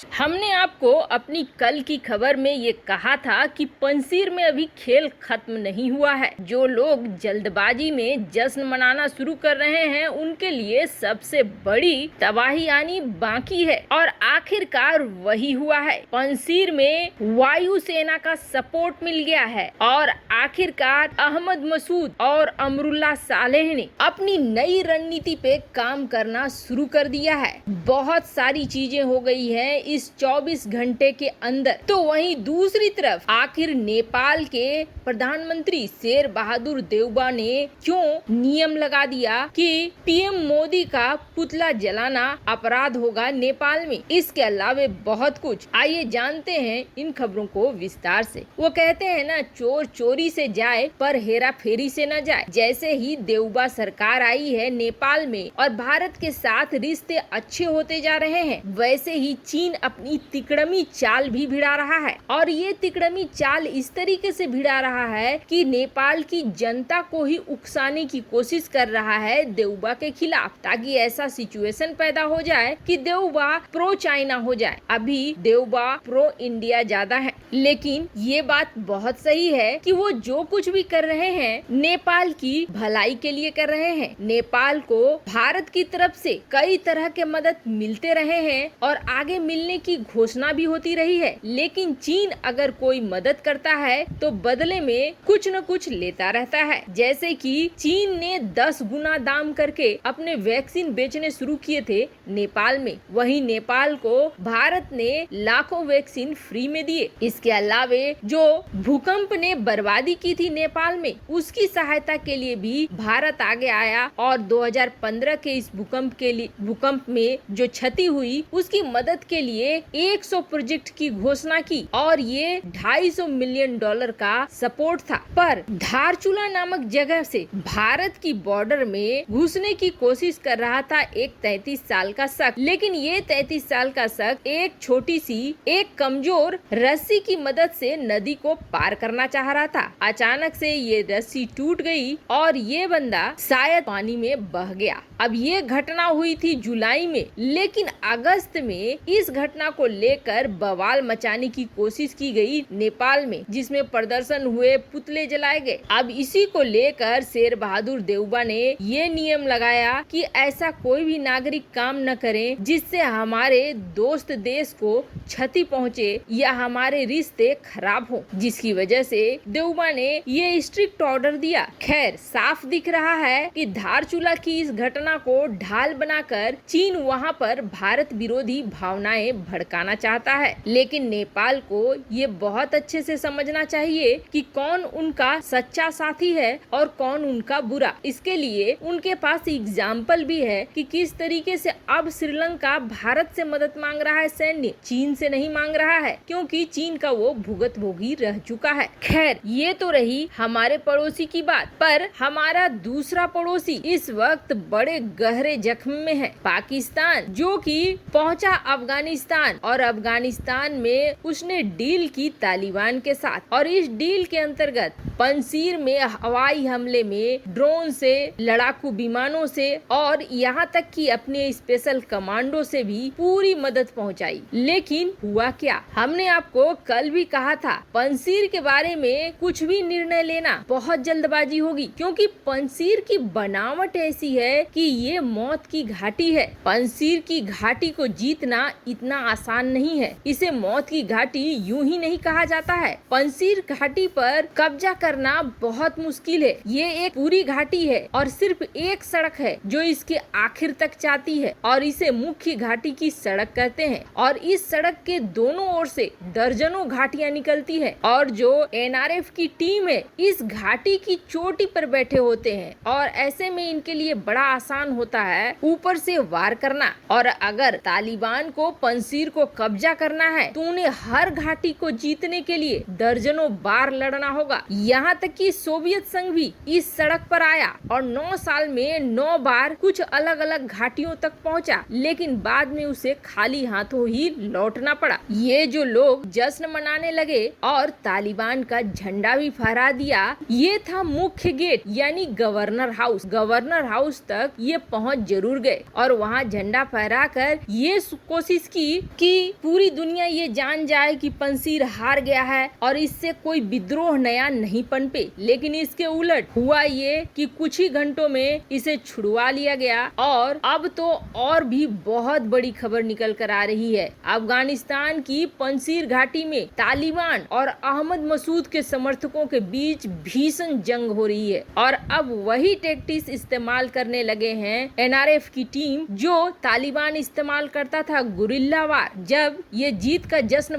हमने आपको अपनी कल की खबर में ये कहा था कि पंसीर में अभी खेल खत्म नहीं हुआ है। जो लोग जल्दबाजी में जश्न मनाना शुरू कर रहे हैं उनके लिए सबसे बड़ी तबाही आनी बाकी है और आखिरकार वही हुआ है। पंसीर में वायुसेना का सपोर्ट मिल गया है और आखिरकार अहमद मसूद और अमरुल्लाह सालेह ने अपनी नई रणनीति पे काम करना शुरू कर दिया है। बहुत सारी चीजें हो गई है इस 24 घंटे के अंदर। तो वहीं दूसरी तरफ आखिर नेपाल के प्रधानमंत्री शेर बहादुर देउबा ने क्यों नियम लगा दिया कि पीएम मोदी का पुतला जलाना अपराध होगा नेपाल में। इसके अलावा बहुत कुछ, आइए जानते हैं इन खबरों को विस्तार से। वो कहते हैं ना, चोर चोरी से जाए पर हेरा फेरी से न जाए। जैसे ही देउबा सरकार आई है नेपाल में और भारत के साथ रिश्ते अच्छे होते जा रहे हैं, वैसे ही चीन अपनी तिकड़मी चाल भी भिड़ा रहा है और ये तिकड़मी चाल इस तरीके से भिड़ा रहा है कि नेपाल की जनता को ही उकसाने की कोशिश कर रहा है देउबा के खिलाफ, ताकि ऐसा सिचुएशन पैदा हो जाए कि देउबा प्रो चाइना हो जाए। अभी देउबा प्रो इंडिया ज्यादा है, लेकिन ये बात बहुत सही है कि वो जो कुछ भी कर रहे हैं नेपाल की भलाई के लिए कर रहे हैं। नेपाल को भारत की तरफ से कई तरह के मदद मिलते रहे हैं और आगे मिलने की घोषणा भी होती रही है, लेकिन चीन अगर कोई मदद करता है तो बदले में कुछ न कुछ लेता रहता है। जैसे कि चीन ने 10 गुना दाम करके अपने वैक्सीन बेचने शुरू किए थे नेपाल में, वहीं नेपाल को भारत ने लाखों वैक्सीन फ्री में दिए। इसके अलावा जो भूकंप ने बर्बादी की थी नेपाल में, उसकी सहायता के लिए भी भारत आगे आया और 2015 के इस भूकंप में जो क्षति हुई उसकी मदद के लिए 100 प्रोजेक्ट की घोषणा की और ये $250 मिलियन का सपोर्ट था। पर धारचूला नामक जगह से भारत की बॉर्डर में घुसने की कोशिश कर रहा था एक 33 साल का शख्स, लेकिन ये 33 साल का शख्स एक छोटी सी एक कमजोर रस्सी की मदद से नदी को पार करना चाह रहा था। अचानक से ये रस्सी टूट गई और ये बंदा शायद पानी में बह गया। अब ये घटना हुई थी जुलाई में, लेकिन अगस्त में इस घटना को लेकर बवाल मचाने की कोशिश की गई नेपाल में, जिसमें प्रदर्शन हुए, पुतले जलाए गए। अब इसी को लेकर शेर बहादुर देउबा ने ये नियम लगाया कि ऐसा कोई भी नागरिक काम न करे जिससे हमारे दोस्त देश को क्षति पहुँचे या हमारे रिश्ते खराब हो, जिसकी वजह से देउबा ने ये स्ट्रिक्ट ऑर्डर दिया। खैर, साफ दिख रहा है कि धारचूला की इस घटना को ढाल बनाकर चीन वहां पर भारत विरोधी भावनाएं भड़काना चाहता है, लेकिन नेपाल को ये बहुत अच्छे से समझना चाहिए कि कौन उनका सच्चा साथी है और कौन उनका बुरा। इसके लिए उनके पास एग्जाम्पल भी है कि किस तरीके से अब श्रीलंका भारत से मदद मांग रहा है, सैन्य चीन से नहीं मांग रहा है, क्योंकि चीन का वो भुगत भोगी रह चुका है। खैर, ये तो रही हमारे पड़ोसी की बात, पर हमारा दूसरा पड़ोसी इस वक्त बड़े गहरे जख्म में है, पाकिस्तान, जो कि पहुंचा अफगानिस्तान और अफगानिस्तान में उसने डील की तालिबान के साथ और इस डील के अंतर्गत पंसीर में हवाई हमले में ड्रोन से, लड़ाकू विमानों से और यहाँ तक कि अपने स्पेशल कमांडो से भी पूरी मदद पहुँचाई। लेकिन हुआ क्या, हमने आपको कल भी कहा था पंसीर के बारे में कुछ भी निर्णय लेना बहुत जल्दबाजी होगी, क्योंकि पंसीर की बनावट ऐसी है कि ये मौत की घाटी है। पंसीर की घाटी को जीतना इतना आसान नहीं है, इसे मौत की घाटी यूं ही नहीं कहा जाता है। पंसीर घाटी पर कब्जा करना बहुत मुश्किल है। ये एक पूरी घाटी है और सिर्फ एक सड़क है जो इसके आखिर तक जाती है और इसे मुख्य घाटी की सड़क कहते हैं और इस सड़क के दोनों ओर से दर्जनों घाटियां निकलती है और जो एनआरएफ की टीम है इस घाटी की चोटी पर बैठे होते हैं और ऐसे में इनके लिए बड़ा आसान होता है ऊपर से वार करना। और अगर तालिबान को पंसीर को कब्जा करना है तो उन्हें हर घाटी को जीतने के लिए दर्जनों बार लड़ना होगा। यहाँ तक कि सोवियत संघ भी इस सड़क पर आया और 9 साल में 9 बार कुछ अलग अलग घाटियों तक पहुँचा, लेकिन बाद में उसे खाली हाथों ही लौटना करना पड़ा। ये जो लोग जश्न मनाने लगे और तालिबान का झंडा भी फहरा दिया, ये था मुख्य गेट यानी गवर्नर हाउस। गवर्नर हाउस तक ये पहुंच जरूर गए और वहां झंडा फहराकर ये कोशिश की कि पूरी दुनिया ये जान जाए कि पंसीर हार गया है और इससे कोई विद्रोह नया नहीं पनपे। लेकिन इसके उलट हुआ ये कि कुछ ही घंटों में इसे छुड़वा लिया गया और अब तो और भी बहुत बड़ी खबर निकल कर आ रही है। अफगानिस्तान की पंसीर घाटी में तालिबान और अहमद मसूद के समर्थकों के बीच भीषण जंग हो रही है और अब वही टैक्टिक्स इस्तेमाल करने लगे हैं एनआरएफ की टीम जो तालिबान इस्तेमाल करता था गुरिल्ला वार। जब ये जीत का जश्न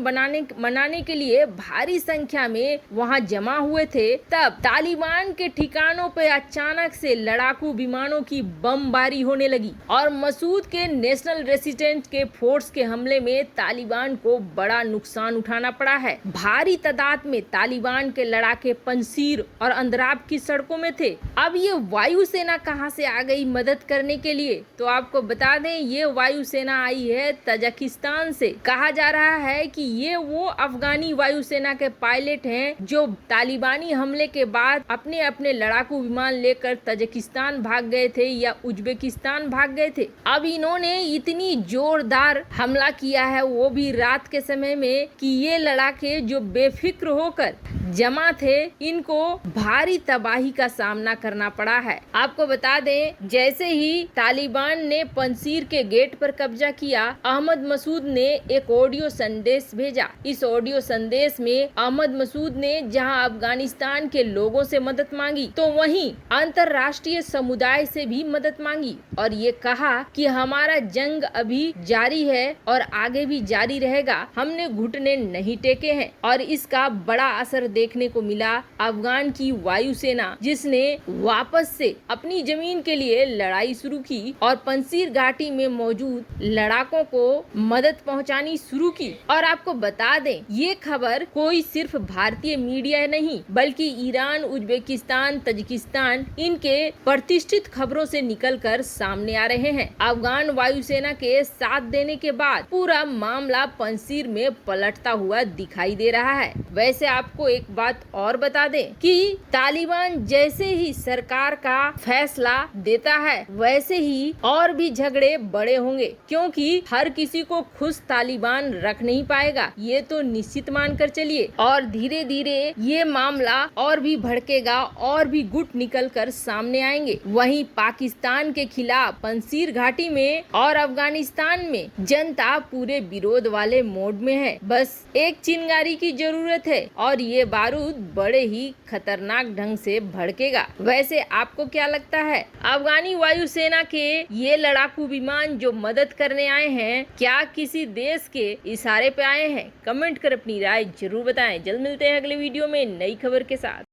मनाने के लिए भारी संख्या में वहां जमा हुए थे, तब तालिबान के ठिकानों पे अचानक से लड़ाकू विमानों की बमबारी होने लगी और मसूद के नेशनल रेसिस्टेंस के फोर्स के हमले में तालिबान को बड़ा नुकसान उठाना पड़ा है। भारी तादाद में तालिबान के लड़ाके पंसीर और अंद्राब की सड़कों में थे। अब ये वायुसेना कहां से आ गई मदद करने के लिए? तो आपको बता दें, ये वायुसेना आई है तजाकिस्तान से। कहा जा रहा है कि ये वो अफगानी वायुसेना के पायलट हैं जो तालिबानी हमले के बाद अपने अपने लड़ाकू विमान लेकर तजाकिस्तान भाग गए थे या उज्बेकिस्तान भाग गए थे। अब इन्होंने इतनी जोरदार हमला किया है, वो भी रात के समय में, कि ये लड़ाके जो बेफिक्र होकर जमा थे, इनको भारी तबाही का सामना करना पड़ा है। आपको बता दें, जैसे ही तालिबान ने पंसीर के गेट पर कब्जा किया, अहमद मसूद ने एक ऑडियो संदेश भेजा। इस ऑडियो संदेश में अहमद मसूद ने जहां अफगानिस्तान के लोगों से मदद मांगी, तो वहीं अंतर्राष्ट्रीय समुदाय से भी मदद मांगी और ये कहा कि हमारा जंग अभी जारी है और आगे भी जारी रहेगा। हमने घुटने नहीं टेके हैं और इसका बड़ा असर देखने को मिला अफगान की वायुसेना, जिसने वापस से अपनी जमीन के लिए लड़ाई शुरू की और पंसीर घाटी में मौजूद लड़ाकों को मदद पहुंचानी शुरू की। और आपको बता दें, ये खबर कोई सिर्फ भारतीय मीडिया नहीं बल्कि ईरान, उज्बेकिस्तान, तजिकिस्तान, इनके प्रतिष्ठित खबरों से निकलकर सामने आ रहे हैं। अफगान वायुसेना के साथ देने के बाद पूरा मामला पंसीर में पलटता हुआ दिखाई दे रहा है। वैसे आपको एक बात और बता दें कि तालिबान जैसे ही सरकार का फैसला देता है, वैसे ही और भी झगड़े बड़े होंगे, क्योंकि हर किसी को खुश तालिबान रख नहीं पाएगा, ये तो निश्चित मानकर चलिए। और धीरे धीरे ये मामला और भी भड़केगा और भी गुट निकल कर सामने आएंगे। वहीं पाकिस्तान के खिलाफ पंसीर घाटी में और अफगानिस्तान में जनता पूरे विरोध वाले मोड में है। बस एक चिंगारी की जरूरत है और ये बारूद बड़े ही खतरनाक ढंग से भड़केगा। वैसे आपको क्या लगता है, अफगानी वायुसेना के ये लड़ाकू विमान जो मदद करने आए हैं, क्या किसी देश के इशारे पे आए हैं? कमेंट कर अपनी राय जरूर बताएं। जल्द मिलते हैं अगले वीडियो में नई खबर के साथ।